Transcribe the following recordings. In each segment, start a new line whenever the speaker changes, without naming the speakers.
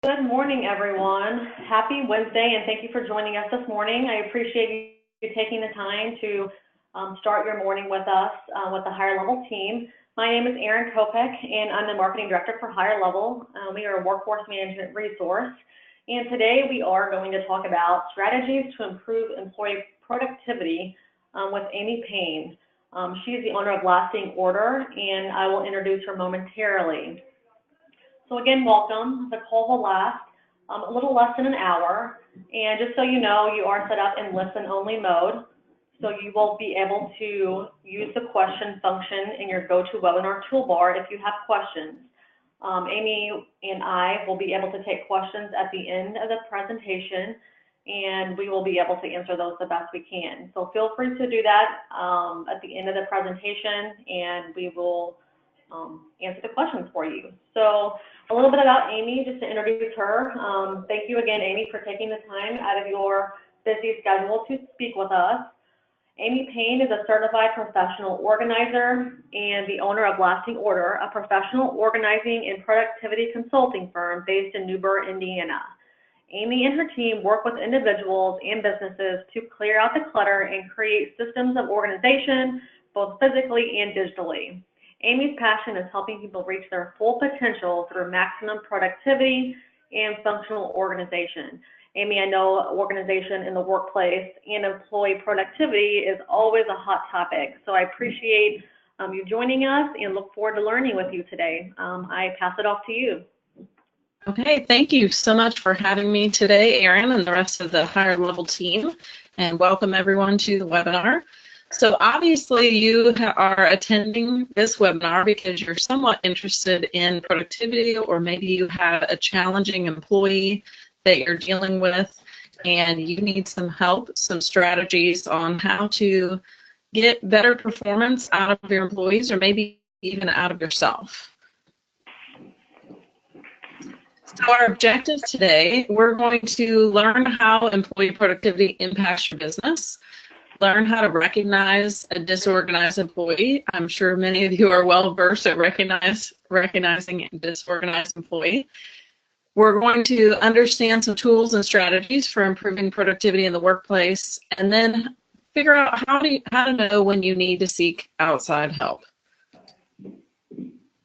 Good morning, everyone. Happy Wednesday, and thank you for joining us this morning. I appreciate you taking the time to start your morning with us with the Higher Level team. My name is Erin Kopek, and I'm the Marketing Director for Higher Level. We are a workforce management resource, and today we are going to talk about strategies to improve employee productivity with Amy Payne. She's the owner of Lasting Order, and I will introduce her momentarily. So again, welcome. The call will last a little less than an hour. And just so you know, you are set up in listen-only mode. So you will be able to use the question function in your GoToWebinar toolbar if you have questions. Amy and I will be able to take questions at the end of the presentation, and we will be able to answer those the best we can. So feel free to do that at the end of the presentation, and we will answer the questions for you. So a little bit about Amy, just to introduce her. Thank you again, Amy, for taking the time out of your busy schedule to speak with us. Amy Payne is a certified professional organizer and the owner of Lasting Order, a professional organizing and productivity consulting firm based in Newburgh, Indiana. Amy and her team work with individuals and businesses to clear out the clutter and create systems of organization, both physically and digitally. Amy's passion is helping people reach their full potential through maximum productivity and functional organization. Amy, I know organization in the workplace and employee productivity is always a hot topic, so I appreciate you joining us and look forward to learning with you today. I pass it off to you.
Okay, thank you so much for having me today, Erin, and the rest of the Higher Level team, and welcome everyone to the webinar. So obviously you are attending this webinar because you're somewhat interested in productivity, or maybe you have a challenging employee that you're dealing with and you need some help, some strategies on how to get better performance out of your employees, or maybe even out of yourself. So our objective today, we're going to learn how employee productivity impacts your business, learn how to recognize a disorganized employee. I'm sure many of you are well versed at recognizing a disorganized employee. We're going to understand some tools and strategies for improving productivity in the workplace, and then figure out how to know when you need to seek outside help.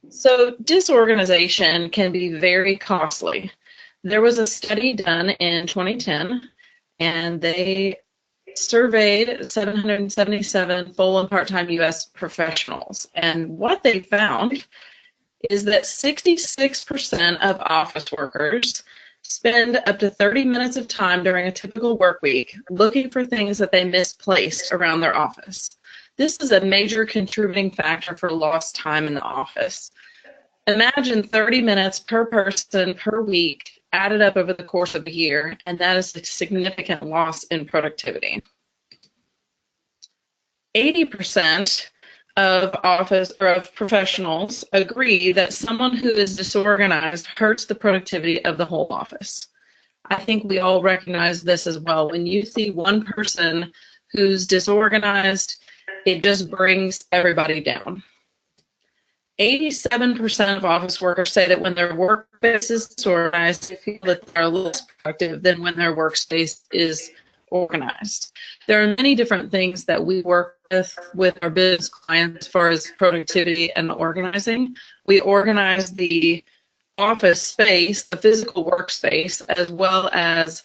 So disorganization can be very costly. There was a study done in 2010, and they surveyed 777 full and part-time U.S. professionals. And what they found is that 66% of office workers spend up to 30 minutes of time during a typical work week looking for things that they misplaced around their office. This is a major contributing factor for lost time in the office. Imagine 30 minutes per person per week added up over the course of a year, and that is a significant loss in productivity. 80% of professionals agree that someone who is disorganized hurts the productivity of the whole office. I think we all recognize this as well. When you see one person who's disorganized, it just brings everybody down. 87% of office workers say that when their workspace is disorganized, they feel that they're less productive than when their workspace is organized. There are many different things that we work with our business clients as far as productivity and organizing. We organize the office space, the physical workspace, as well as,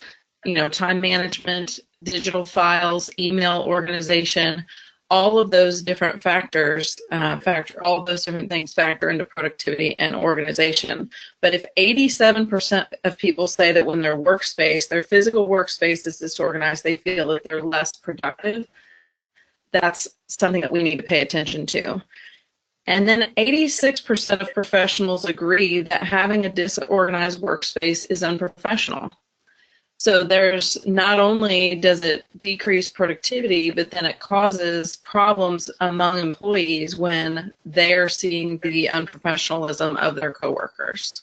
time management, digital files, email organization. All of those different factors all of those different things factor into productivity and organization. But if 87% of people say that when their physical workspace is disorganized, they feel that they're less productive, that's something that we need to pay attention to. And then 86% of professionals agree that having a disorganized workspace is unprofessional. So there's not only does it decrease productivity, but then it causes problems among employees when they're seeing the unprofessionalism of their coworkers.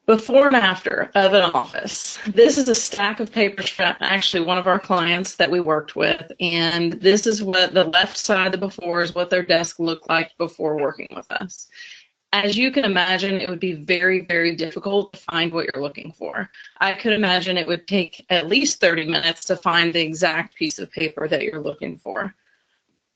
Before and after of an office. This is a stack of papers from actually one of our clients that we worked with, and this is what the left side of the before is what their desk looked like before working with us. As you can imagine, it would be very, very difficult to find what you're looking for. I could imagine it would take at least 30 minutes to find the exact piece of paper that you're looking for.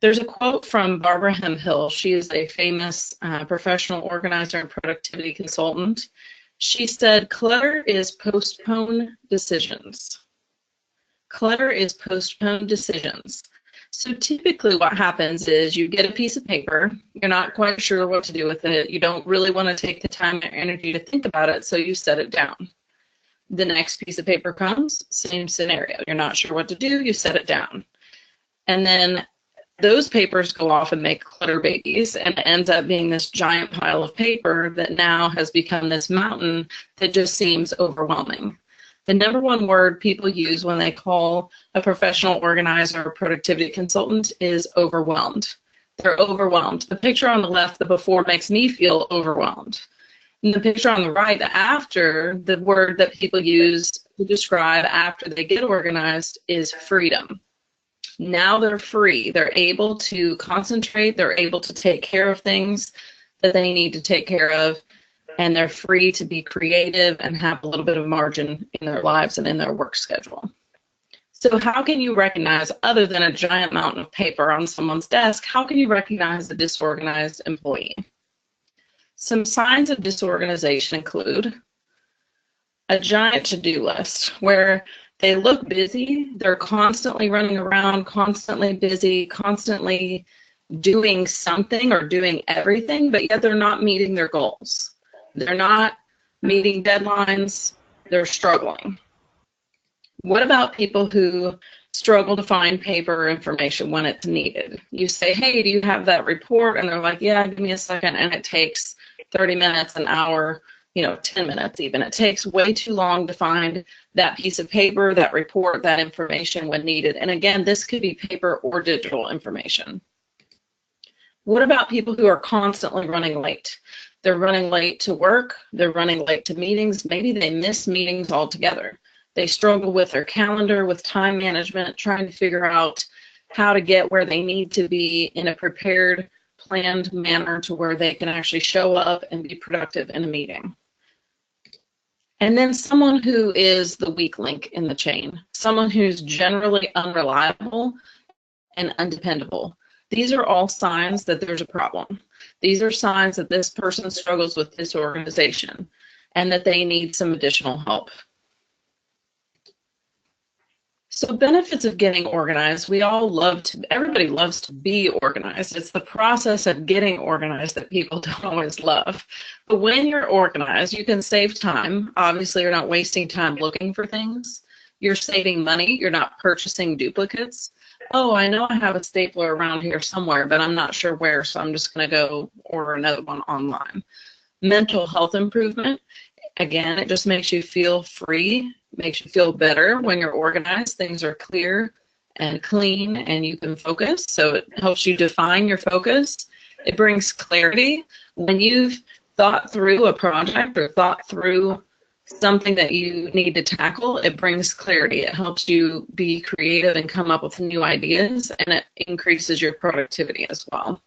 There's a quote from Barbara Hemhill. She is a famous professional organizer and productivity consultant. She said, "Clutter is postponed decisions." Clutter is postponed decisions. So typically what happens is you get a piece of paper, you're not quite sure what to do with it, you don't really want to take the time or energy to think about it, so you set it down. The next piece of paper comes, same scenario. You're not sure what to do, you set it down. And then those papers go off and make clutter babies, and it ends up being this giant pile of paper that now has become this mountain that just seems overwhelming. The number one word people use when they call a professional organizer or productivity consultant is overwhelmed. They're overwhelmed. The picture on the left, the before, makes me feel overwhelmed. And the picture on the right, the after, the word that people use to describe after they get organized is freedom. Now they're free. They're able to concentrate. They're able to take care of things that they need to take care of. And they're free to be creative and have a little bit of margin in their lives and in their work schedule. So how can you recognize, other than a giant mountain of paper on someone's desk, how can you recognize a disorganized employee? Some signs of disorganization include a giant to-do list where they look busy, they're constantly running around, constantly busy, constantly doing something or doing everything, but yet they're not meeting their goals. They're not meeting deadlines, they're struggling. What about people who struggle to find paper or information when it's needed? You say, "Hey, do you have that report?" And they're like, "Yeah, give me a second," and it takes 30 minutes, an hour, 10 minutes even. It takes way too long to find that piece of paper, that report, that information when needed. And again, this could be paper or digital information. What about people who are constantly running late? They're running late to work, they're running late to meetings, maybe they miss meetings altogether. They struggle with their calendar, with time management, trying to figure out how to get where they need to be in a prepared, planned manner to where they can actually show up and be productive in a meeting. And then someone who is the weak link in the chain, someone who's generally unreliable and undependable. These are all signs that there's a problem. These are signs that this person struggles with disorganization and that they need some additional help. So benefits of getting organized, everybody loves to be organized. It's the process of getting organized that people don't always love. But when you're organized, you can save time. Obviously, you're not wasting time looking for things. You're saving money. You're not purchasing duplicates. Oh, I know I have a stapler around here somewhere, but I'm not sure where, so I'm just going to go order another one online. Mental health improvement. Again, it just makes you feel free, makes you feel better when you're organized. Things are clear and clean and you can focus. So it helps you define your focus. It brings clarity. When you've thought through a project or thought through something that you need to tackle, it brings clarity. It helps you be creative and come up with new ideas, and it increases your productivity as well.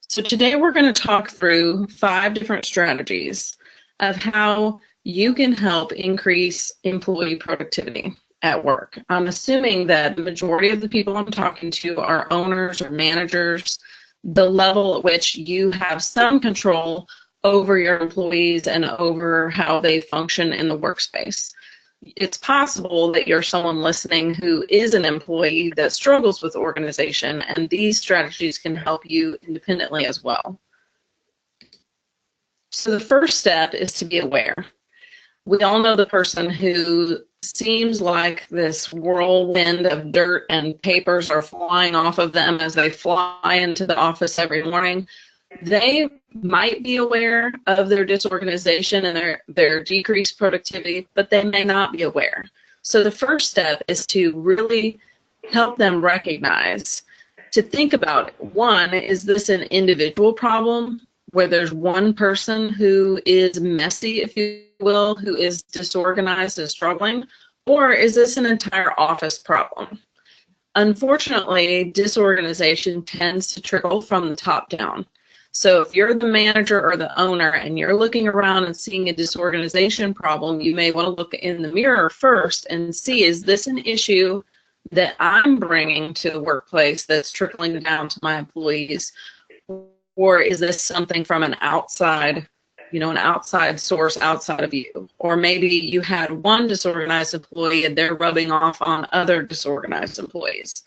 So today we're going to talk through 5 different strategies of how you can help increase employee productivity at work. I'm assuming that the majority of the people I'm talking to are owners or managers, the level at which you have some control over your employees and over how they function in the workspace. It's possible that you're someone listening who is an employee that struggles with organization, and these strategies can help you independently as well. So the first step is to be aware. We all know the person who seems like this whirlwind of dirt and papers are flying off of them as they fly into the office every morning. They might be aware of their disorganization and their decreased productivity, but they may not be aware. So the first step is to really help them recognize, to think about, one, is this an individual problem where there's one person who is messy, if you will, who is disorganized and struggling, or is this an entire office problem? Unfortunately, disorganization tends to trickle from the top down. So if you're the manager or the owner and you're looking around and seeing a disorganization problem, you may want to look in the mirror first and see, is this an issue that I'm bringing to the workplace that's trickling down to my employees? Or is this something from an outside, an outside source outside of you? Or maybe you had one disorganized employee and they're rubbing off on other disorganized employees.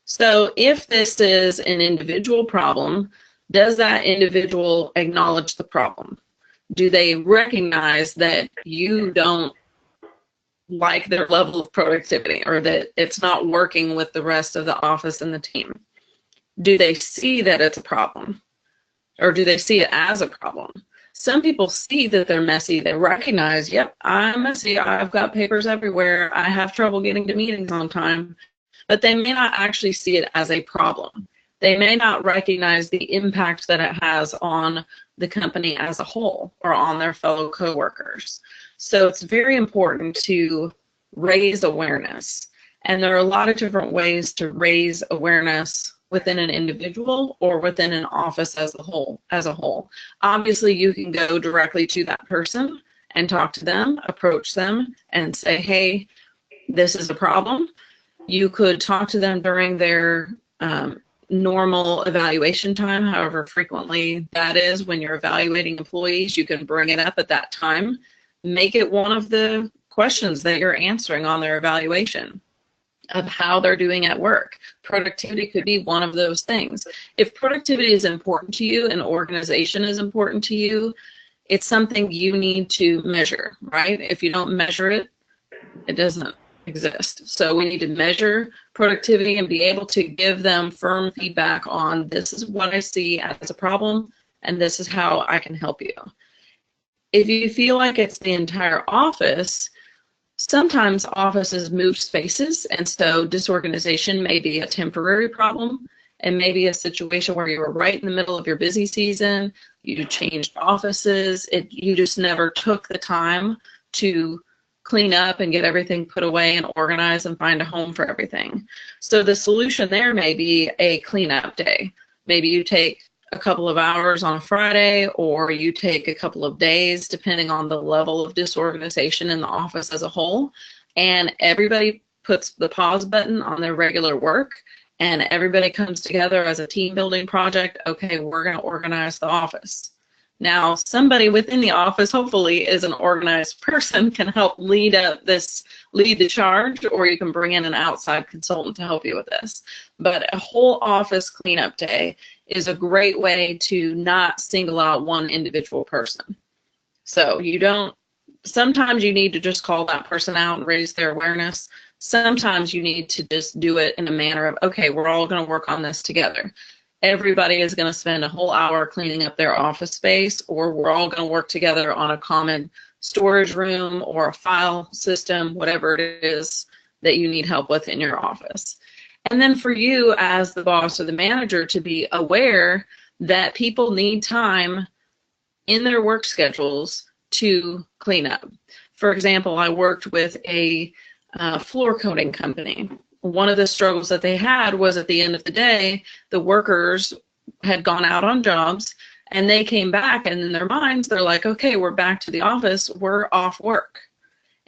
So if this is an individual problem, does that individual acknowledge the problem? Do they recognize that you don't like their level of productivity or that it's not working with the rest of the office and the team? Do they see that it's a problem? Or do they see it as a problem? Some people see that they're messy. They recognize, yep, I'm messy. I've got papers everywhere. I have trouble getting to meetings on time. But they may not actually see it as a problem. They may not recognize the impact that it has on the company as a whole or on their fellow coworkers. So it's very important to raise awareness. And there are a lot of different ways to raise awareness within an individual or within an office as a whole. Obviously, you can go directly to that person and talk to them, approach them, and say, hey, this is a problem. You could talk to them during their normal evaluation time, however frequently that is when you're evaluating employees. You can bring it up at that time. Make it one of the questions that you're answering on their evaluation of how they're doing at work. Productivity could be one of those things. If productivity is important to you and organization is important to you, it's something you need to measure, right? If you don't measure it, it doesn't exist. So we need to measure productivity and be able to give them firm feedback on, this is what I see as a problem and this is how I can help you. If you feel like it's the entire office, sometimes offices move spaces, and so disorganization may be a temporary problem and maybe a situation where you were right in the middle of your busy season, you changed offices, you just never took the time to clean up and get everything put away and organize and find a home for everything. So the solution there may be a cleanup day. Maybe you take a couple of hours on a Friday, or you take a couple of days, depending on the level of disorganization in the office as a whole, and everybody puts the pause button on their regular work, and everybody comes together as a team building project. Okay, we're going to organize the office. Now, somebody within the office, hopefully, is an organized person, can help lead the charge, or you can bring in an outside consultant to help you with this. But a whole office cleanup day is a great way to not single out one individual person. So sometimes you need to just call that person out and raise their awareness. Sometimes you need to just do it in a manner of, okay, we're all going to work on this together. Everybody is going to spend a whole hour cleaning up their office space, or we're all going to work together on a common storage room or a file system, whatever it is that you need help with in your office. And then for you as the boss or the manager to be aware that people need time in their work schedules to clean up. For example, I worked with a floor coating company. One of the struggles that they had was at the end of the day, the workers had gone out on jobs and they came back, and in their minds, they're like, okay, we're back to the office, we're off work.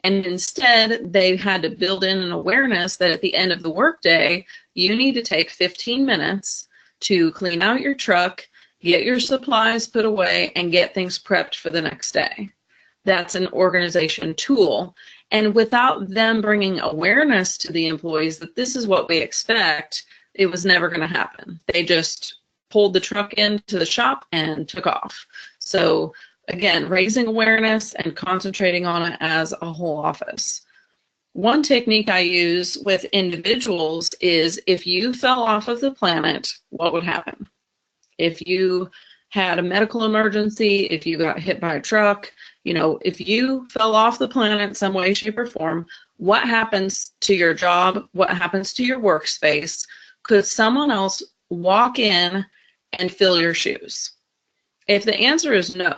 And instead, they had to build in an awareness that at the end of the workday, you need to take 15 minutes to clean out your truck, get your supplies put away, and get things prepped for the next day. That's an organization tool. And without them bringing awareness to the employees that this is what we expect, it was never going to happen. They just pulled the truck into the shop and took off. So again, raising awareness and concentrating on it as a whole office. One technique I use with individuals is, if you fell off of the planet, what would happen? If you had a medical emergency, if you got hit by a truck, if you fell off the planet some way, shape, or form, what happens to your job? What happens to your workspace? Could someone else walk in and fill your shoes? If the answer is no,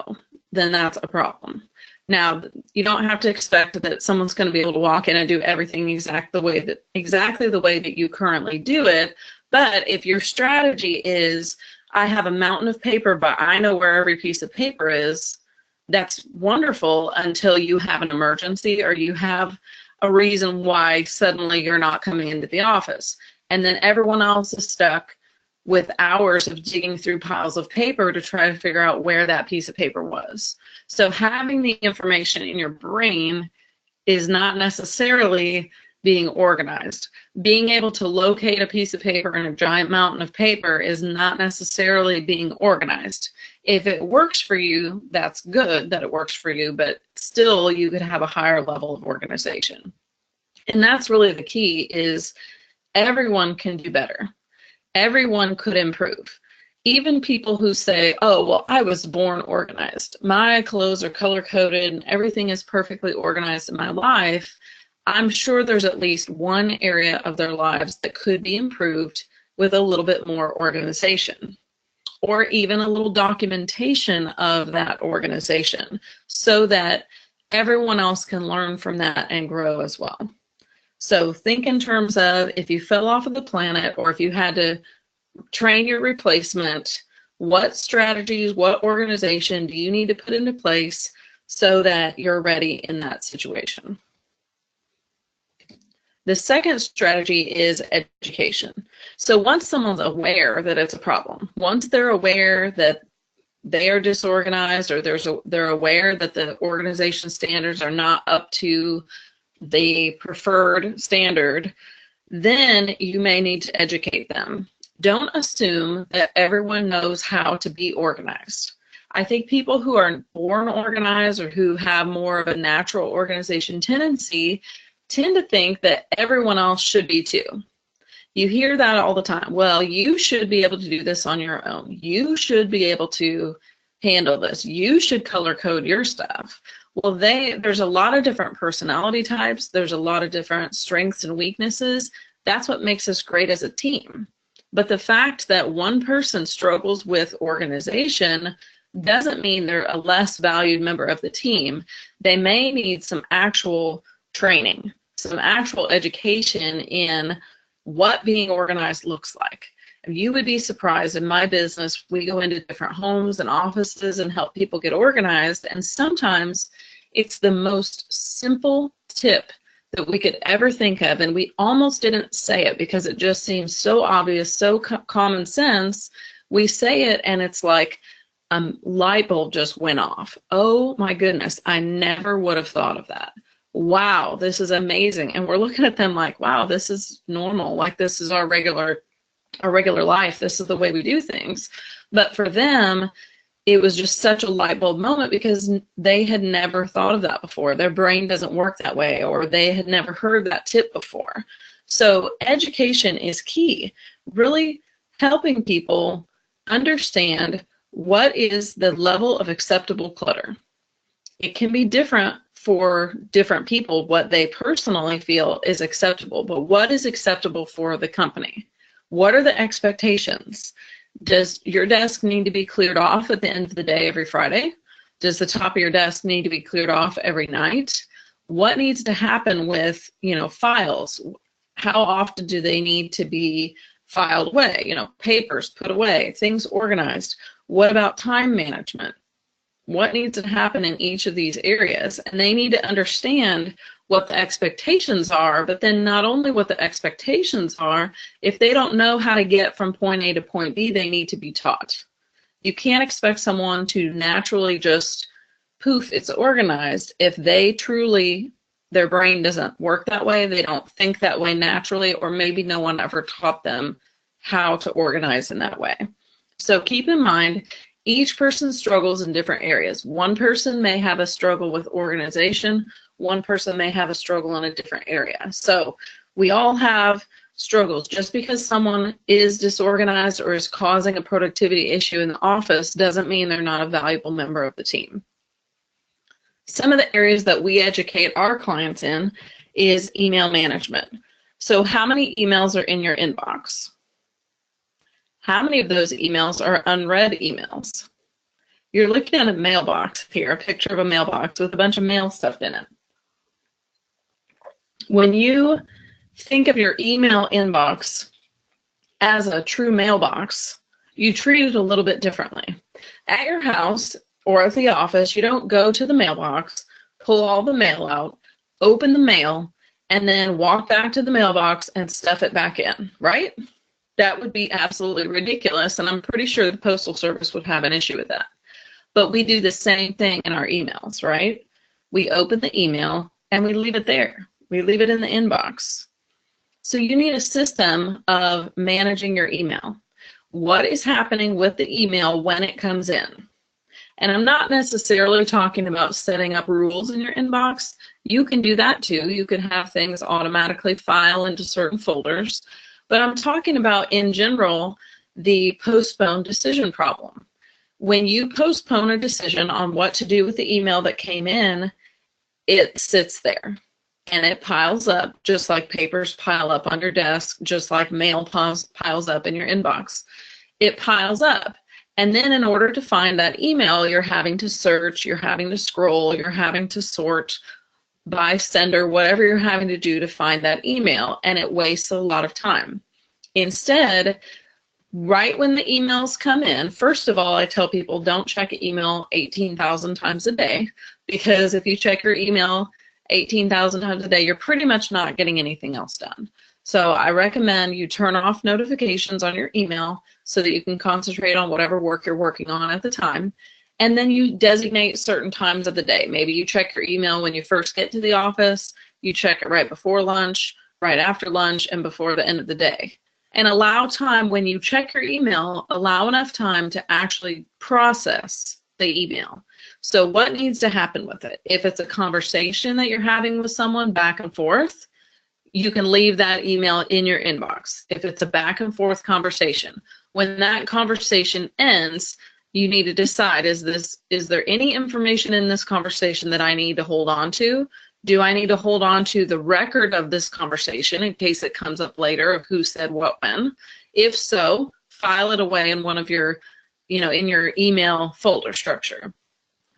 then that's a problem. Now, you don't have to expect that someone's going to be able to walk in and do everything exactly the way that you currently do it. But if your strategy is, I have a mountain of paper, but I know where every piece of paper is. That's wonderful until you have an emergency or you have a reason why suddenly you're not coming into the office. And then everyone else is stuck with hours of digging through piles of paper to try to figure out where that piece of paper was. So having the information in your brain is not necessarily being organized. Being able to locate a piece of paper in a giant mountain of paper is not necessarily being organized. If it works for you, that's good that it works for you, but still you could have a higher level of organization. And that's really the key, is everyone can do better. Everyone could improve. Even people who say, oh, well, I was born organized. My clothes are color-coded and everything is perfectly organized in my life. I'm sure there's at least one area of their lives that could be improved with a little bit more organization, or even a little documentation of that organization so that everyone else can learn from that and grow as well. So think in terms of, if you fell off of the planet or if you had to train your replacement, what strategies, what organization do you need to put into place so that you're ready in that situation? The second strategy is education. So once someone's aware that it's a problem, once they're aware that they are disorganized, or they're aware that the organization standards are not up to the preferred standard, then you may need to educate them. Don't assume that everyone knows how to be organized. I think people who are born organized or who have more of a natural organization tendency tend to think that everyone else should be too. You hear that all the time. Well, you should be able to do this on your own. You should be able to handle this. You should color code your stuff. Well, there's a lot of different personality types. There's a lot of different strengths and weaknesses. That's what makes us great as a team. But the fact that one person struggles with organization doesn't mean they're a less valued member of the team. They may need some actual training, some actual education in what being organized looks like. You would be surprised, in my business, we go into different homes and offices and help people get organized, and sometimes it's the most simple tip that we could ever think of, and we almost didn't say it because it just seems so obvious, so common sense. We say it and it's like a light bulb just went off. Oh my goodness, I never would have thought of that. Wow, this is amazing. And we're looking at them like, wow, this is normal. Like, this is our regular life. This is the way we do things. But for them, it was just such a light bulb moment because they had never thought of that before. Their brain doesn't work that way, or they had never heard that tip before. So education is key. Really helping people understand what is the level of acceptable clutter. It can be different for different people, what they personally feel is acceptable, but what is acceptable for the company? What are the expectations? Does your desk need to be cleared off at the end of the day every Friday? Does the top of your desk need to be cleared off every night? What needs to happen with, files? How often do they need to be filed away? Papers put away, things organized. What about time management? What needs to happen in each of these areas? And they need to understand what the expectations are, but then not only what the expectations are, if they don't know how to get from point A to point B, they need to be taught. You can't expect someone to naturally just poof, it's organized if their brain doesn't work that way, they don't think that way naturally, or maybe no one ever taught them how to organize in that way. So keep in mind, each person struggles in different areas. One person may have a struggle with organization. One person may have a struggle in a different area. So we all have struggles. Just because someone is disorganized or is causing a productivity issue in the office doesn't mean they're not a valuable member of the team. Some of the areas that we educate our clients in is email management. So how many emails are in your inbox? How many of those emails are unread emails? You're looking at a mailbox here, a picture of a mailbox with a bunch of mail stuffed in it. When you think of your email inbox as a true mailbox, you treat it a little bit differently. At your house or at the office, you don't go to the mailbox, pull all the mail out, open the mail, and then walk back to the mailbox and stuff it back in, right? That would be absolutely ridiculous, and I'm pretty sure the Postal Service would have an issue with that. But we do the same thing in our emails, right? We open the email and we leave it there. We leave it in the inbox. So you need a system of managing your email. What is happening with the email when it comes in? And I'm not necessarily talking about setting up rules in your inbox. You can do that too. You can have things automatically file into certain folders. But I'm talking about, in general, the postponed decision problem. When you postpone a decision on what to do with the email that came in, it sits there and it piles up, just like papers pile up on your desk, just like mail piles up in your inbox. It piles up. And then in order to find that email, you're having to search, you're having to scroll, you're having to sort by sender, whatever you're having to do to find that email, and it wastes a lot of time. Instead, right when the emails come in, first of all, I tell people don't check email 18,000 times a day, because if you check your email 18,000 times a day, you're pretty much not getting anything else done. So I recommend you turn off notifications on your email so that you can concentrate on whatever work you're working on at the time. And then you designate certain times of the day. Maybe you check your email when you first get to the office, you check it right before lunch, right after lunch, and before the end of the day. And allow time when you check your email, allow enough time to actually process the email. So what needs to happen with it? If it's a conversation that you're having with someone back and forth, you can leave that email in your inbox. If it's a back and forth conversation, when that conversation ends, you need to decide, is there any information in this conversation that I need to hold on to? Do I need to hold on to the record of this conversation in case it comes up later of who said what when? If so, file it away in one of your, in your email folder structure.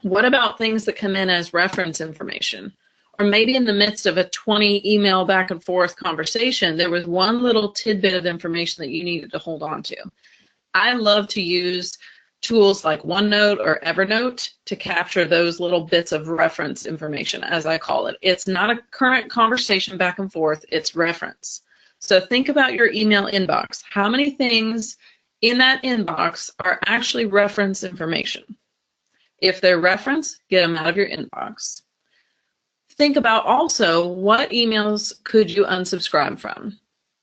What about things that come in as reference information? Or maybe in the midst of a 20 email back and forth conversation, there was one little tidbit of information that you needed to hold on to. I love to use tools like OneNote or Evernote to capture those little bits of reference information, as I call it. It's not a current conversation back and forth, it's reference. So think about your email inbox. How many things in that inbox are actually reference information? If they're reference, get them out of your inbox. Think about also, what emails could you unsubscribe from?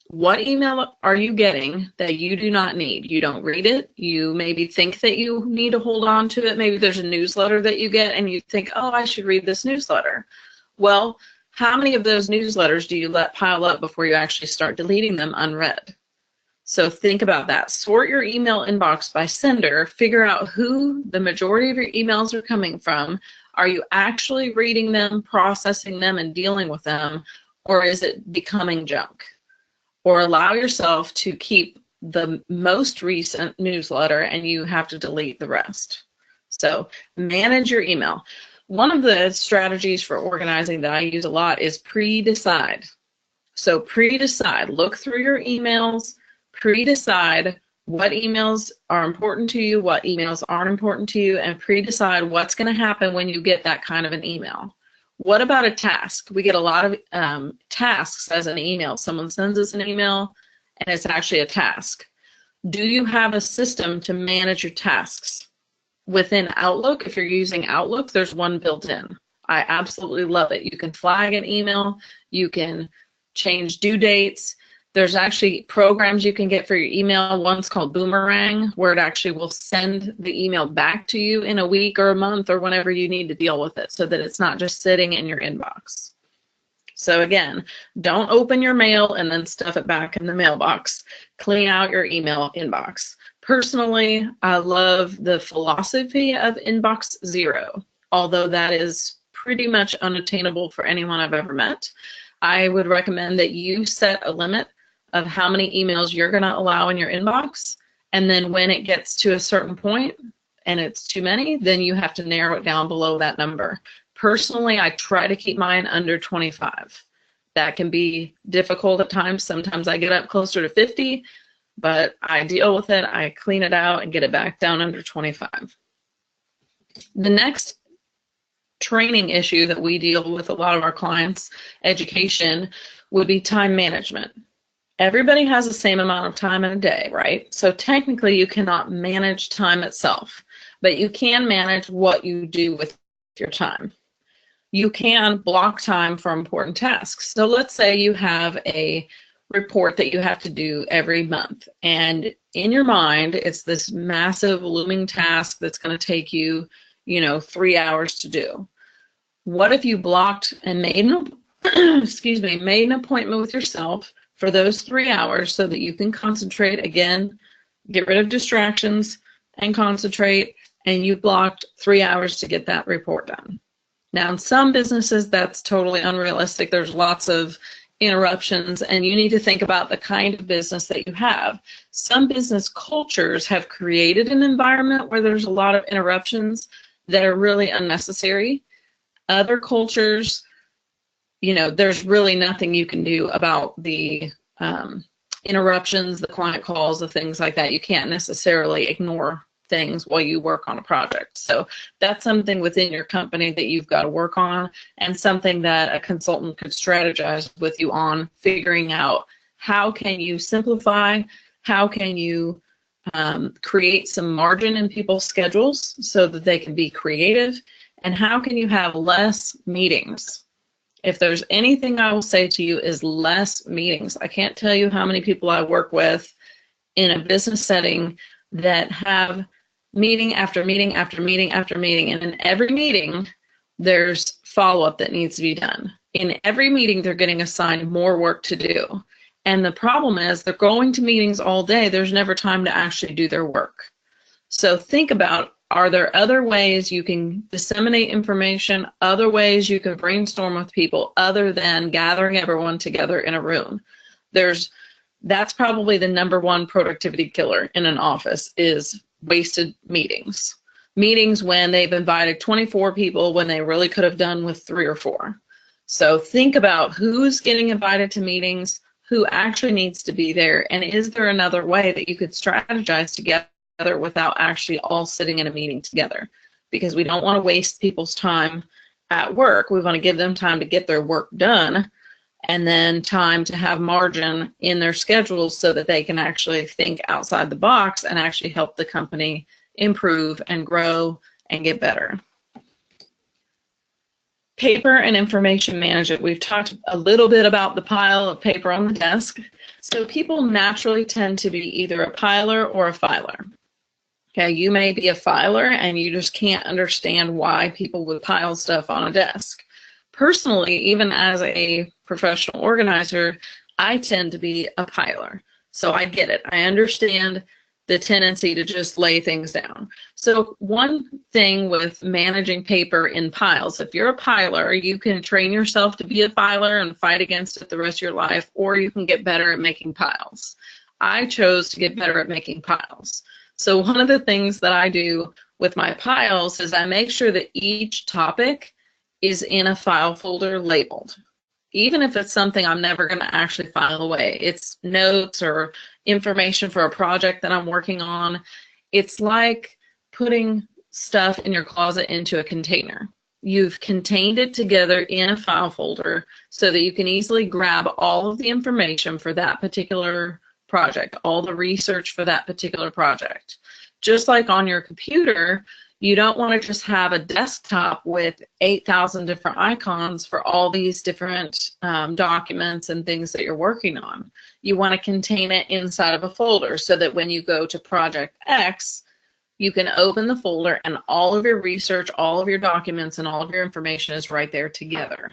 What email are you getting that you do not need? You don't read it. You maybe think that you need to hold on to it. Maybe there's a newsletter that you get and you think, oh, I should read this newsletter. Well, how many of those newsletters do you let pile up before you actually start deleting them unread? So think about that. Sort your email inbox by sender. Figure out who the majority of your emails are coming from. Are you actually reading them, processing them, and dealing with them, or is it becoming junk? Or allow yourself to keep the most recent newsletter and you have to delete the rest. So manage your email. One of the strategies for organizing that I use a lot is pre-decide. So pre-decide, look through your emails, pre-decide what emails are important to you, what emails aren't important to you, and pre-decide what's going to happen when you get that kind of an email. What about a task? We get a lot of tasks as an email. Someone sends us an email and it's actually a task. Do you have a system to manage your tasks? Within Outlook, if you're using Outlook, there's one built in. I absolutely love it. You can flag an email, you can change due dates. There's actually programs you can get for your email. One's called Boomerang, where it actually will send the email back to you in a week or a month or whenever you need to deal with it, so that it's not just sitting in your inbox. So again, don't open your mail and then stuff it back in the mailbox. Clean out your email inbox. Personally, I love the philosophy of inbox zero, although that is pretty much unattainable for anyone I've ever met. I would recommend that you set a limit of how many emails you're going to allow in your inbox, and then when it gets to a certain point and it's too many, then you have to narrow it down below that number. Personally, I try to keep mine under 25. That can be difficult at times. Sometimes I get up closer to 50. but I deal with it, I clean it out and get it back down under 25. The next training issue that we deal with a lot of our clients, education, would be time management. Everybody has the same amount of time in a day, right? So technically you cannot manage time itself, but you can manage what you do with your time. You can block time for important tasks. So let's say you have a report that you have to do every month, and in your mind it's this massive looming task that's going to take you, 3 hours to do. What if you blocked and made made an appointment with yourself for those 3 hours so that you can concentrate again, get rid of distractions and concentrate, and you blocked 3 hours to get that report done. Now, in some businesses, that's totally unrealistic. There's lots of interruptions, and you need to think about the kind of business that you have. Some business cultures have created an environment where there's a lot of interruptions that are really unnecessary. Other cultures, there's really nothing you can do about the interruptions, the client calls, the things like that. You can't necessarily ignore things while you work on a project. So that's something within your company that you've got to work on, and something that a consultant could strategize with you on, figuring out how can you simplify, how can you create some margin in people's schedules so that they can be creative, and how can you have less meetings. If there's anything I will say to you is less meetings. I can't tell you how many people I work with in a business setting that have meeting after meeting after meeting after meeting, and in every meeting there's follow-up that needs to be done. In every meeting they're getting assigned more work to do, and the problem is they're going to meetings all day. There's never time to actually do their work. So think about, are there other ways you can disseminate information, other ways you can brainstorm with people other than gathering everyone together in a room? That's probably the number one productivity killer in an office, is wasted meetings. Meetings when they've invited 24 people when they really could have done with 3 or 4. So think about who's getting invited to meetings, who actually needs to be there, and is there another way that you could strategize together without actually all sitting in a meeting together? Because we don't want to waste people's time at work. We want to give them time to get their work done, and then time to have margin in their schedules so that they can actually think outside the box and actually help the company improve and grow and get better. Paper and information management. We've talked a little bit about the pile of paper on the desk. So people naturally tend to be either a piler or a filer. Okay, you may be a filer and you just can't understand why people would pile stuff on a desk. Personally, even as a professional organizer, I tend to be a piler. So I get it. I understand the tendency to just lay things down. So one thing with managing paper in piles, if you're a piler, you can train yourself to be a filer and fight against it the rest of your life, or you can get better at making piles. I chose to get better at making piles. So one of the things that I do with my piles is I make sure that each topic is in a file folder labeled. Even if it's something I'm never going to actually file away, it's notes or information for a project that I'm working on. It's like putting stuff in your closet into a container. You've contained it together in a file folder so that you can easily grab all of the information for that particular project, all the research for that particular project. Just like on your computer, you don't want to just have a desktop with 8,000 different icons for all these different documents and things that you're working on. You want to contain it inside of a folder so that when you go to Project X, you can open the folder and all of your research, all of your documents, and all of your information is right there together.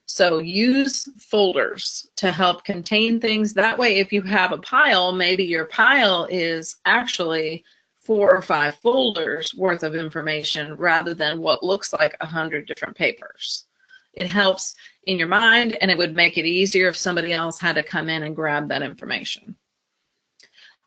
So use folders to help contain things. That way, if you have a pile, maybe your pile is actually 4 or 5 folders worth of information rather than what looks like 100 different papers. It helps in your mind, and it would make it easier if somebody else had to come in and grab that information.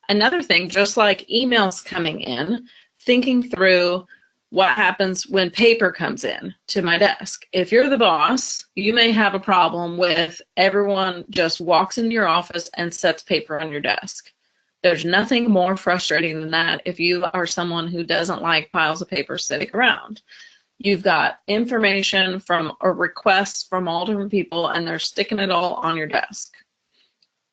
Another thing, just like emails coming in, thinking through what happens when paper comes in to my desk. If you're the boss, you may have a problem with everyone just walks into your office and sets paper on your desk. There's nothing more frustrating than that if you are someone who doesn't like piles of paper sitting around. You've got information from or requests from all different people, and they're sticking it all on your desk.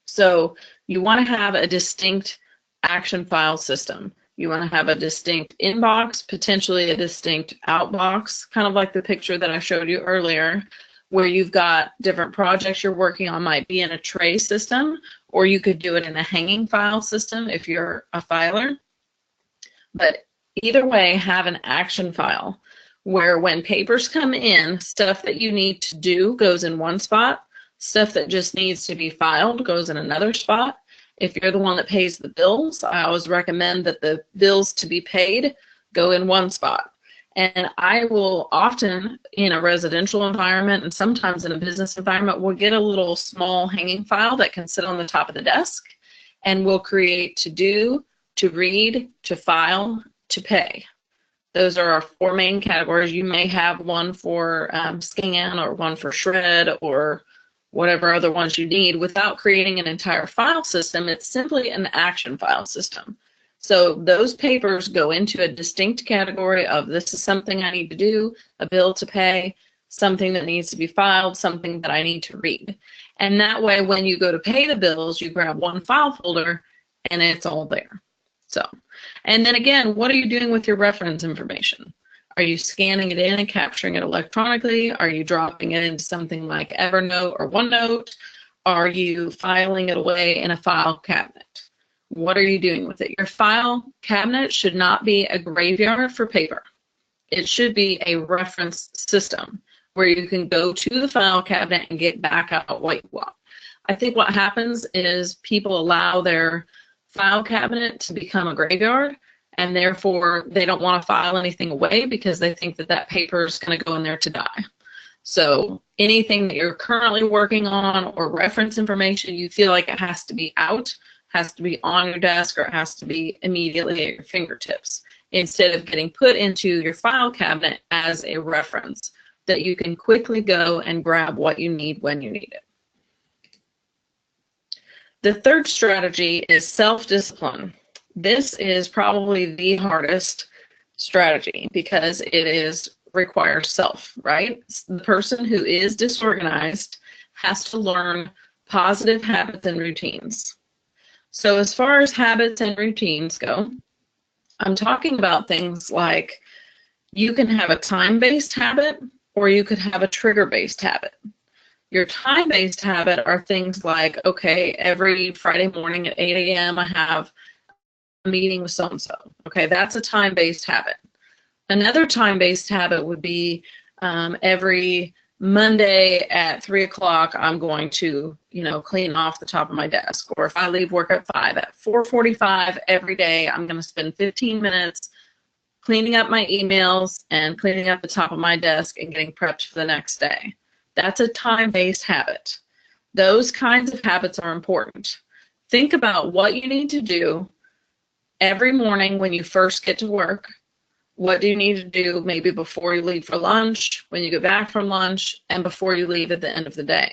So you want to have a distinct action file system. You want to have a distinct inbox, potentially a distinct outbox, kind of like the picture that I showed you earlier, where you've got different projects you're working on might be in a tray system, or you could do it in a hanging file system if you're a filer. But either way, have an action file where when papers come in, stuff that you need to do goes in one spot, stuff that just needs to be filed goes in another spot. If you're the one that pays the bills, I always recommend that the bills to be paid go in one spot. And I will often, in a residential environment and sometimes in a business environment, we'll get a little small hanging file that can sit on the top of the desk, and we'll create to do, to read, to file, to pay. Those are our four main categories. You may have one for scan or one for shred or whatever other ones you need. Without creating an entire file system, it's simply an action file system. So those papers go into a distinct category of this is something I need to do, a bill to pay, something that needs to be filed, something that I need to read. And that way, when you go to pay the bills, you grab one file folder and it's all there. So, and then again, what are you doing with your reference information? Are you scanning it in and capturing it electronically? Are you dropping it into something like Evernote or OneNote? Are you filing it away in a file cabinet? What are you doing with it? Your file cabinet should not be a graveyard for paper. It should be a reference system where you can go to the file cabinet and get back out what you want. I think what happens is people allow their file cabinet to become a graveyard, and therefore they don't want to file anything away because they think that that paper is going to go in there to die. So anything that you're currently working on or reference information, you feel like it has to be out, has to be on your desk, or it has to be immediately at your fingertips, instead of getting put into your file cabinet as a reference that you can quickly go and grab what you need when you need it. The third strategy is self-discipline. This is probably the hardest strategy because it requires self, right? The person who is disorganized has to learn positive habits and routines. So as far as habits and routines go, I'm talking about things like you can have a time-based habit or you could have a trigger-based habit. Your time-based habit are things like, okay, every Friday morning at 8 a.m. I have a meeting with so-and-so. Okay, that's a time-based habit. Another time-based habit would be every Monday at 3 o'clock, I'm going to, clean off the top of my desk. Or if I leave work at 5, at 4:45 every day, I'm going to spend 15 minutes cleaning up my emails and cleaning up the top of my desk and getting prepped for the next day. That's a time-based habit. Those kinds of habits are important. Think about what you need to do every morning when you first get to work. What do you need to do maybe before you leave for lunch, when you get back from lunch, and before you leave at the end of the day?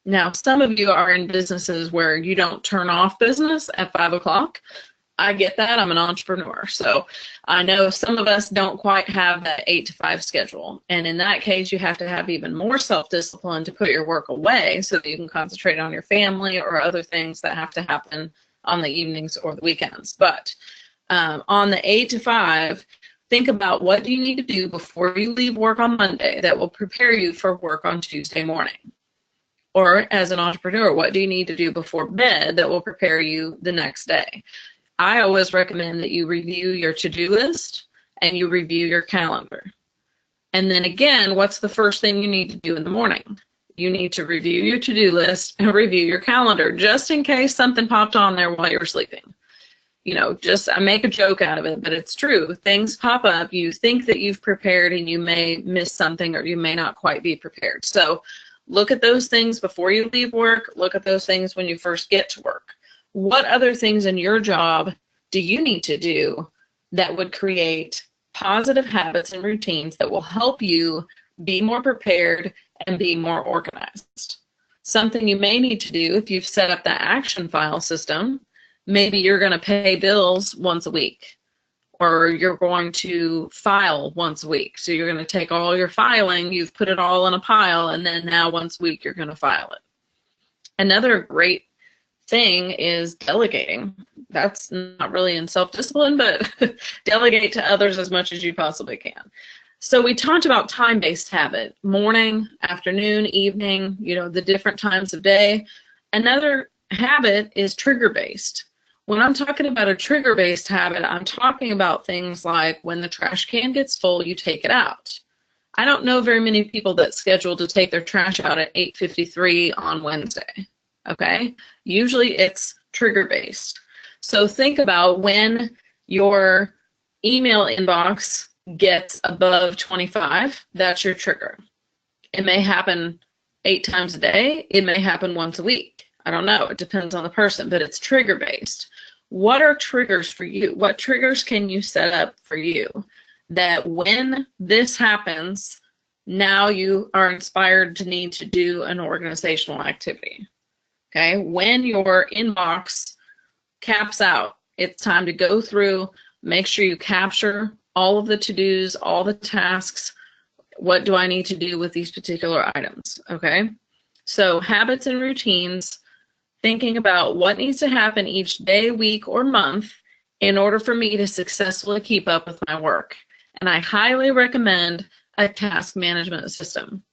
Now, some of you are in businesses where you don't turn off business at 5 o'clock. I get that. I'm an entrepreneur. So I know some of us don't quite have that 8 to 5 schedule. And in that case, you have to have even more self-discipline to put your work away so that you can concentrate on your family or other things that have to happen on the evenings or the weekends. But on the 8 to 5, think about what do you need to do before you leave work on Monday that will prepare you for work on Tuesday morning. Or as an entrepreneur, what do you need to do before bed that will prepare you the next day? I always recommend that you review your to-do list and you review your calendar. And then again, what's the first thing you need to do in the morning? You need to review your to-do list and review your calendar just in case something popped on there while you were sleeping. I make a joke out of it, but it's true. Things pop up. You think that you've prepared and you may miss something or you may not quite be prepared. So look at those things before you leave work. Look at those things when you first get to work. What other things in your job do you need to do that would create positive habits and routines that will help you be more prepared and be more organized? Something you may need to do if you've set up that action file system Maybe you're going to pay bills once a week, or you're going to file once a week. So you're going to take all your filing, you've put it all in a pile, and then now once a week you're going to file it. Another great thing is delegating. That's not really in self-discipline, but delegate to others as much as you possibly can. So we talked about time-based habit, morning, afternoon, evening, the different times of day. Another habit is trigger-based. When I'm talking about a trigger-based habit, I'm talking about things like when the trash can gets full, you take it out. I don't know very many people that schedule to take their trash out at 8:53 on Wednesday, okay? Usually it's trigger-based. So think about when your email inbox gets above 25, that's your trigger. It may happen 8 times a day. It may happen once a week. I don't know. It depends on the person, but it's trigger-based. What are triggers for you? What triggers can you set up for you that when this happens, now you are inspired to need to do an organizational activity? Okay, when your inbox caps out, it's time to go through, make sure you capture all of the to-dos, all the tasks. What do I need to do with these particular items? Okay, so habits and routines, thinking about what needs to happen each day, week, or month in order for me to successfully keep up with my work. And I highly recommend a task management system.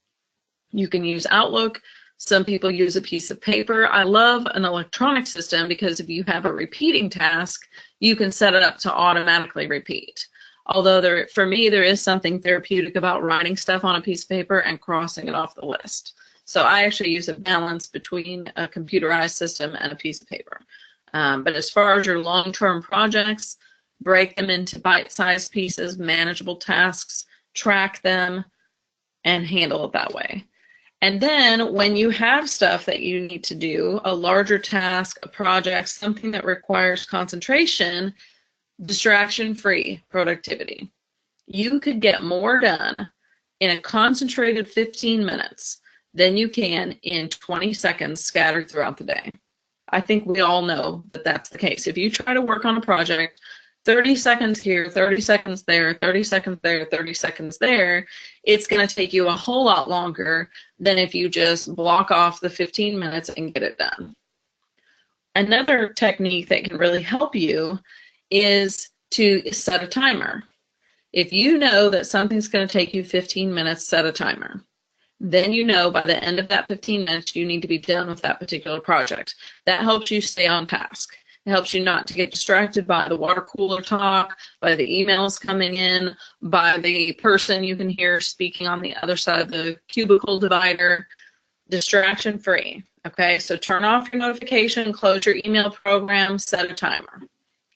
You can use Outlook. Some people use a piece of paper. I love an electronic system because if you have a repeating task, you can set it up to automatically repeat. Although for me, there is something therapeutic about writing stuff on a piece of paper and crossing it off the list. So I actually use a balance between a computerized system and a piece of paper. But as far as your long-term projects, break them into bite-sized pieces, manageable tasks, track them, and handle it that way. And then when you have stuff that you need to do, a larger task, a project, something that requires concentration, distraction-free productivity. You could get more done in a concentrated 15 minutes than you can in 20 seconds scattered throughout the day. I think we all know that that's the case. If you try to work on a project, 30 seconds here, 30 seconds there, 30 seconds there, 30 seconds there, it's going to take you a whole lot longer than if you just block off the 15 minutes and get it done. Another technique that can really help you is to set a timer. If you know that something's going to take you 15 minutes, set a timer. Then you know by the end of that 15 minutes you need to be done with that particular project. That helps you stay on task. It helps you not to get distracted by the water cooler talk, by the emails coming in, by the person you can hear speaking on the other side of the cubicle divider. Distraction free. Okay, so turn off your notification, close your email program, set a timer,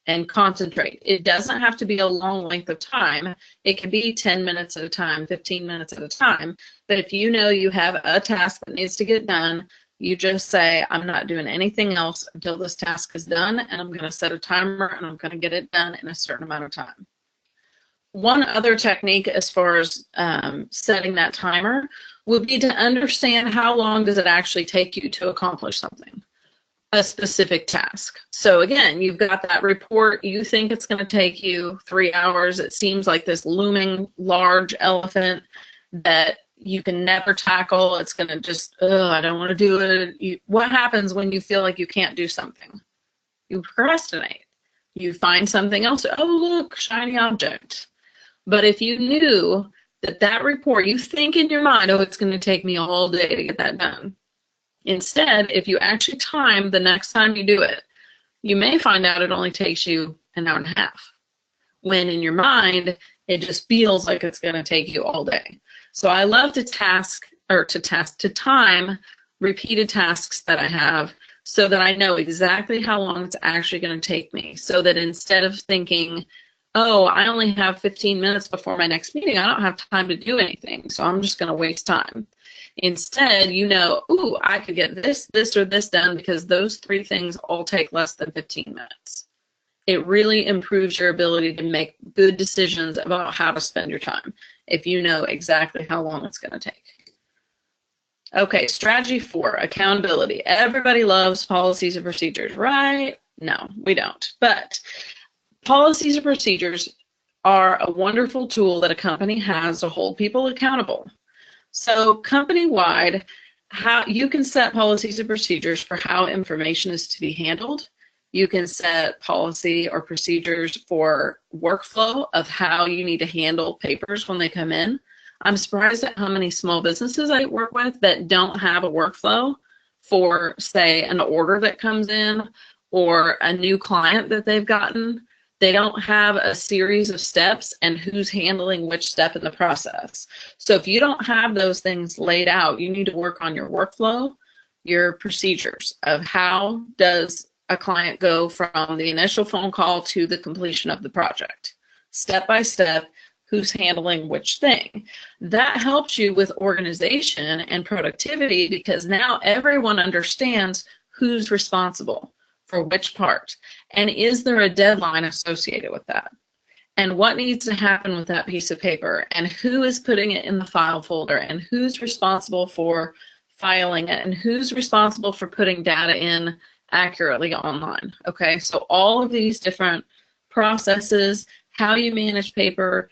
and concentrate. It doesn't have to be a long length of time. It can be 10 minutes at a time, 15 minutes at a time. But if you know you have a task that needs to get done, you just say, I'm not doing anything else until this task is done, and I'm going to set a timer, and I'm going to get it done in a certain amount of time. One other technique as far as setting that timer would be to understand how long does it actually take you to accomplish something, a specific task. So again, you've got that report, you think it's going to take you 3 hours. It seems like this looming large elephant that you can never tackle. It's going to just, I don't want to do it. What happens when you feel like you can't do something? You procrastinate. You find something else. Oh, look, shiny object. But if you knew that report, you think in your mind, oh, it's going to take me all day to get that done. Instead, if you actually time the next time you do it, you may find out it only takes you an hour and a half. When in your mind, it just feels like it's going to take you all day. So I love to time repeated tasks that I have so that I know exactly how long it's actually going to take me. So that instead of thinking, oh, I only have 15 minutes before my next meeting, I don't have time to do anything, so I'm just going to waste time. Instead, you know, ooh, I could get this, or this done because those 3 things all take less than 15 minutes. It really improves your ability to make good decisions about how to spend your time if you know exactly how long it's going to take. Okay, strategy 4, accountability. Everybody loves policies and procedures, right? No, we don't. But policies and procedures are a wonderful tool that a company has to hold people accountable. So company-wide, how you can set policies and procedures for how information is to be handled. You can set policy or procedures for workflow of how you need to handle papers when they come in. I'm surprised at how many small businesses I work with that don't have a workflow for, say, an order that comes in or a new client that they've gotten. They don't have a series of steps and who's handling which step in the process. So if you don't have those things laid out, you need to work on your workflow, your procedures of how does a client go from the initial phone call to the completion of the project, step by step, who's handling which thing. That helps you with organization and productivity because now everyone understands who's responsible for which part, and is there a deadline associated with that, and what needs to happen with that piece of paper, and who is putting it in the file folder, and who's responsible for filing it, and who's responsible for putting data in accurately online. Okay, so all of these different processes, how you manage paper,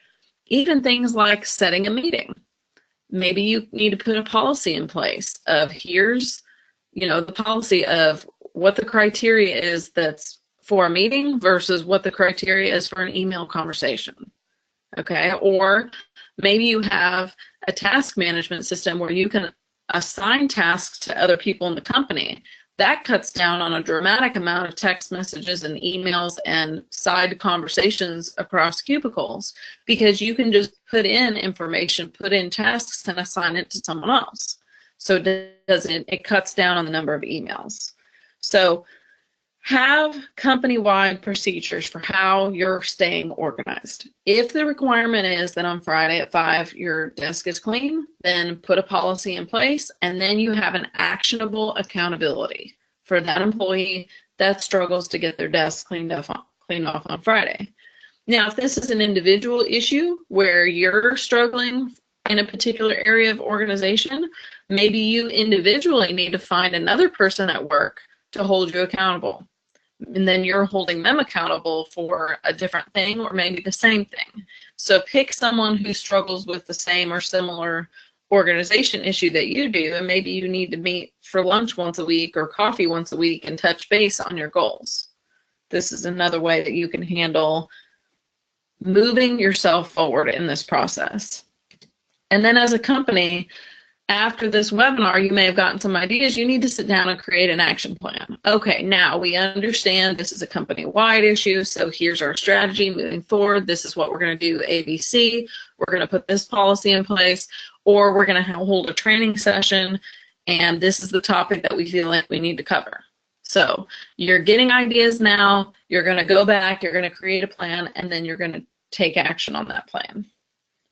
even things like setting a meeting. Maybe you need to put a policy in place of here's, the policy of what the criteria is that's for a meeting versus what the criteria is for an email conversation. Okay, or maybe you have a task management system where you can assign tasks to other people in the company. That cuts down on a dramatic amount of text messages and emails and side conversations across cubicles because you can just put in information, put in tasks, and assign it to someone else. So it cuts down on the number of emails. So have company-wide procedures for how you're staying organized. If the requirement is that on Friday at 5 your desk is clean, then put a policy in place, and then you have an actionable accountability for that employee that struggles to get their desk cleaned off on Friday. Now, if this is an individual issue where you're struggling in a particular area of organization, maybe you individually need to find another person at work to hold you accountable. And then you're holding them accountable for a different thing or maybe the same thing. So pick someone who struggles with the same or similar organization issue that you do, and maybe you need to meet for lunch once a week or coffee once a week and touch base on your goals. This is another way that you can handle moving yourself forward in this process. And then as a company, after this webinar, you may have gotten some ideas. You need to sit down and create an action plan. Okay, now we understand this is a company-wide issue, so here's our strategy moving forward. This is what we're going to do, ABC. We're going to put this policy in place, or we're going to hold a training session, and this is the topic that we feel like we need to cover. So you're getting ideas now. You're going to go back, you're going to create a plan, and then you're going to take action on that plan.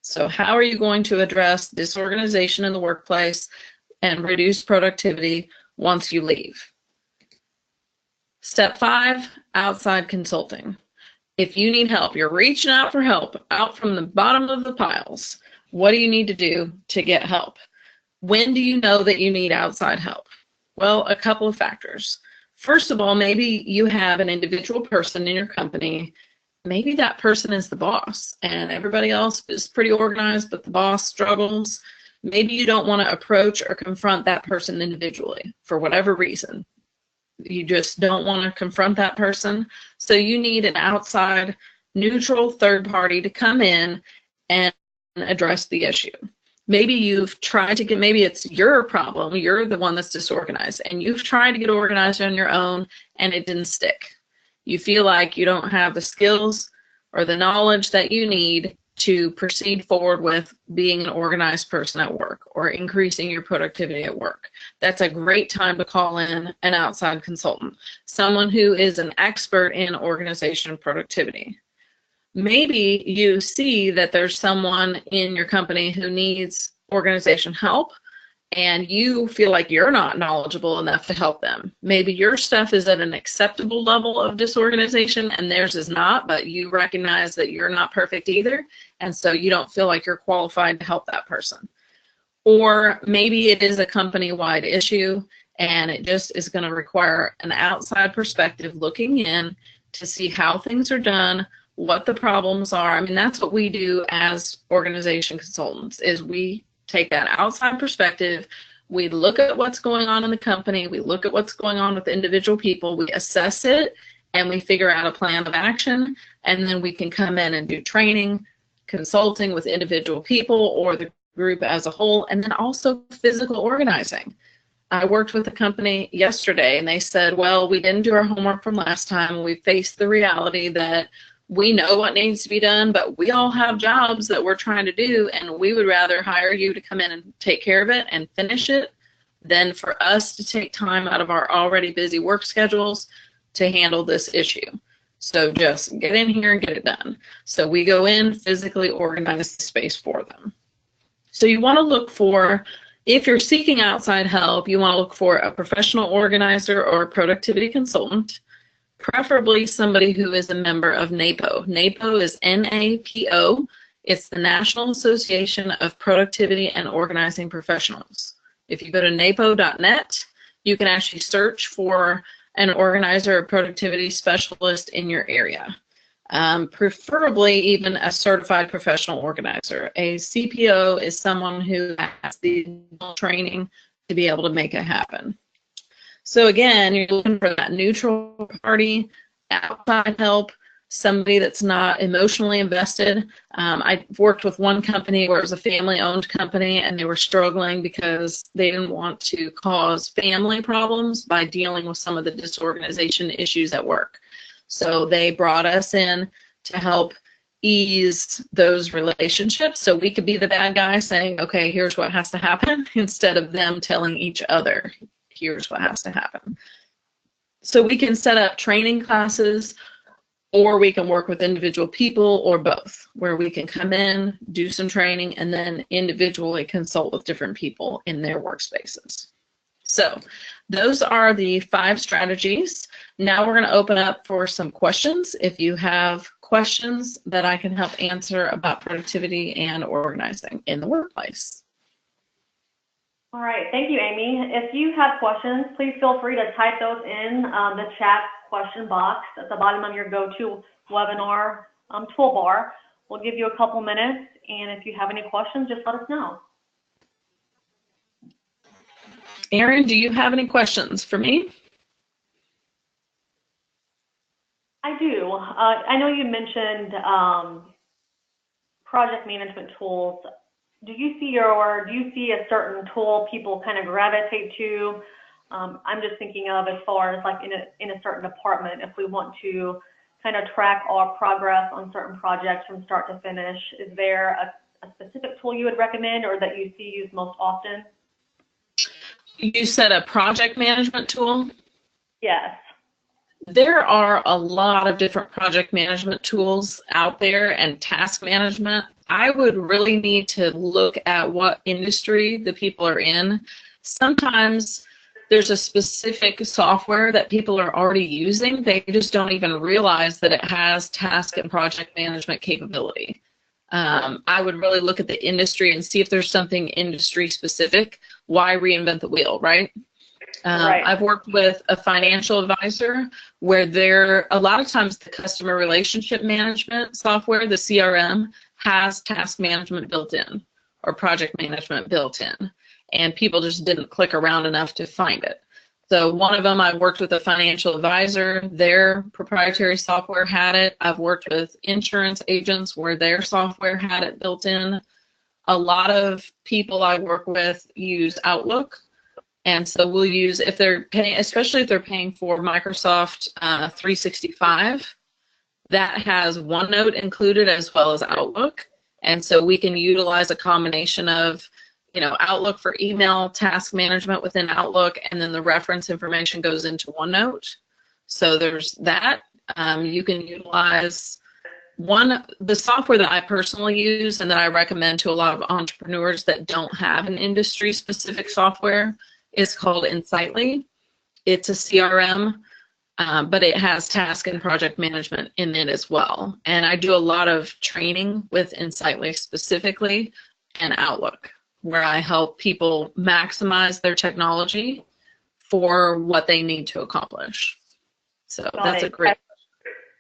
So how are you going to address disorganization in the workplace and reduce productivity once you leave? Step 5, outside consulting. If you need help, you're reaching out for help, out from the bottom of the piles. What do you need to do to get help? When do you know that you need outside help? Well, a couple of factors. First of all, maybe you have an individual person in your company. Maybe that person is the boss and everybody else is pretty organized, but the boss struggles. Maybe you don't want to approach or confront that person individually for whatever reason. You just don't want to confront that person. So you need an outside, neutral third party to come in and address the issue. Maybe you've tried to get, maybe it's your problem, you're the one that's disorganized, and you've tried to get organized on your own and it didn't stick. You feel like you don't have the skills or the knowledge that you need to proceed forward with being an organized person at work or increasing your productivity at work. That's a great time to call in an outside consultant, someone who is an expert in organization productivity. Maybe you see that there's someone in your company who needs organization help, and you feel like you're not knowledgeable enough to help them. Maybe your stuff is at an acceptable level of disorganization and theirs is not, but you recognize that you're not perfect either, and so you don't feel like you're qualified to help that person. Or maybe it is a company-wide issue And it just is going to require an outside perspective looking in to see how things are done, what the problems are. I mean, that's what we do as organization consultants, is we take that outside perspective. We look at what's going on in the company. We look at what's going on with individual people. We assess it, and we figure out a plan of action. And then we can come in and do training, consulting with individual people or the group as a whole, and then also physical organizing. I worked with a company yesterday, and they said, well, we didn't do our homework from last time. We faced the reality that we know what needs to be done, but we all have jobs that we're trying to do, and we would rather hire you to come in and take care of it and finish it than for us to take time out of our already busy work schedules to handle this issue. So just get in here and get it done. So we go in, physically organize the space for them. So you want to look for, if you're seeking outside help, you want to look for a professional organizer or a productivity consultant, preferably somebody who is a member of NAPO. NAPO is N-A-P-O. It's the National Association of Productivity and Organizing Professionals. If you go to napo.net, you can actually search for an organizer or productivity specialist in your area. Preferably even a certified professional organizer. A CPO is someone who has the training to be able to make it happen. So again, you're looking for that neutral party, outside help, somebody that's not emotionally invested. I worked with one company where it was a family-owned company, and they were struggling because they didn't want to cause family problems by dealing with some of the disorganization issues at work. So they brought us in to help ease those relationships, so we could be the bad guy saying, okay, here's what has to happen, instead of them telling each other, here's what has to happen. So we can set up training classes, or we can work with individual people, or both, where we can come in, do some training, and then individually consult with different people in their workspaces. So those are the 5 strategies. Now we're going to open up for some questions. If you have questions that I can help answer about productivity and organizing in the workplace.
All right, thank you, Amy. If you have questions, please feel free to type those in the chat question box at the bottom of your GoToWebinar toolbar. We'll give you a couple minutes, and if you have any questions, just let us know.
Erin, do you have any questions for me?
I do. I know you mentioned project management tools. Do you see a certain tool people kind of gravitate to? I'm just thinking of as far as like in a certain department, if we want to kind of track our progress on certain projects from start to finish, is there a specific tool you would recommend or that you see used most often?
You said a project management tool?
Yes.
There are a lot of different project management tools out there and task management. I would really need to look at what industry the people are in. Sometimes there's a specific software that people are already using. They just don't even realize that it has task and project management capability. I would really look at the industry and see if there's something industry specific. Why reinvent the wheel, right?
Right.
I've worked with a financial advisor where a lot of times the customer relationship management software, the CRM, has task management built in or project management built in, and people just didn't click around enough to find it. So one of them, I worked with a financial advisor, their proprietary software had it. I've worked with insurance agents where their software had it built in. A lot of people I work with use Outlook. And so we'll use, if they're paying, especially if they're paying for Microsoft 365, that has OneNote included as well as Outlook. And so we can utilize a combination of, Outlook for email, task management within Outlook, and then the reference information goes into OneNote. So there's that. You can utilize the software that I personally use and that I recommend to a lot of entrepreneurs that don't have an industry-specific software. It's called Insightly. It's a CRM, but it has task and project management in it as well. And I do a lot of training with Insightly specifically and Outlook, where I help people maximize their technology for what they need to accomplish. So that's a great.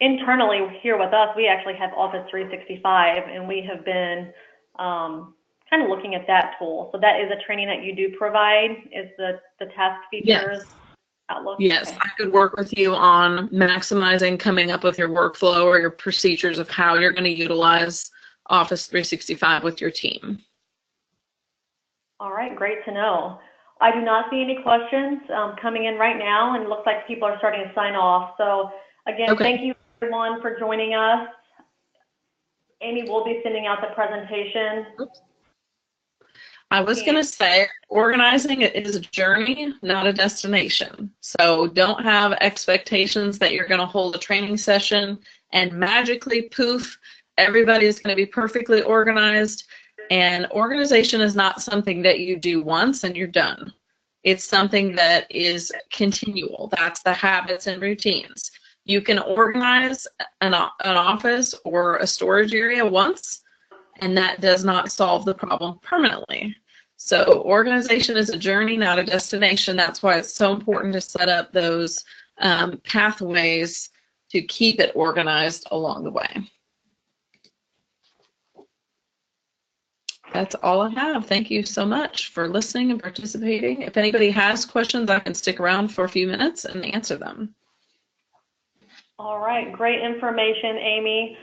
Internally here with us, we actually have Office 365, and we have been kind of looking at that tool. So that is a training that you do provide, is the task features.
Yes.
Outlook?
Yes,
Okay.
I could work with you on maximizing coming up with your workflow or your procedures of how you're going to utilize Office 365 with your team.
All right, great to know. I do not see any questions coming in right now, and it looks like people are starting to sign off. So again, Thank you everyone for joining us. Amy will be sending out the presentation.
Oops. I was going to say, organizing is a journey, not a destination. So don't have expectations that you're going to hold a training session and magically, poof, everybody is going to be perfectly organized. And organization is not something that you do once and you're done. It's something that is continual. That's the habits and routines. You can organize an office or a storage area once, and that does not solve the problem permanently. So organization is a journey, not a destination. That's why it's so important to set up those pathways to keep it organized along the way. That's all I have. Thank you so much for listening and participating. If anybody has questions, I can stick around for a few minutes and answer them.
All right, great information, Amy.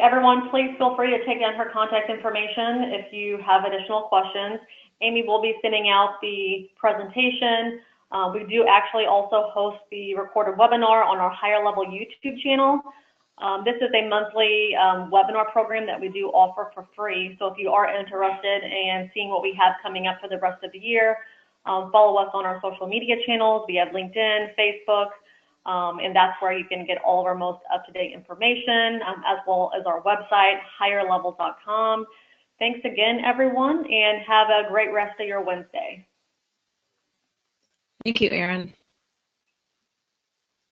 Everyone, please feel free to take down her contact information if you have additional questions. Amy will be sending out the presentation. We do actually also host the recorded webinar on our higher level YouTube channel. This is a monthly webinar program that we do offer for free. So if you are interested in seeing what we have coming up for the rest of the year, follow us on our social media channels. We have LinkedIn, Facebook, and that's where you can get all of our most up-to-date information, as well as our website, higherlevel.com. Thanks again, everyone, and have a great rest of your Wednesday.
Thank you, Erin.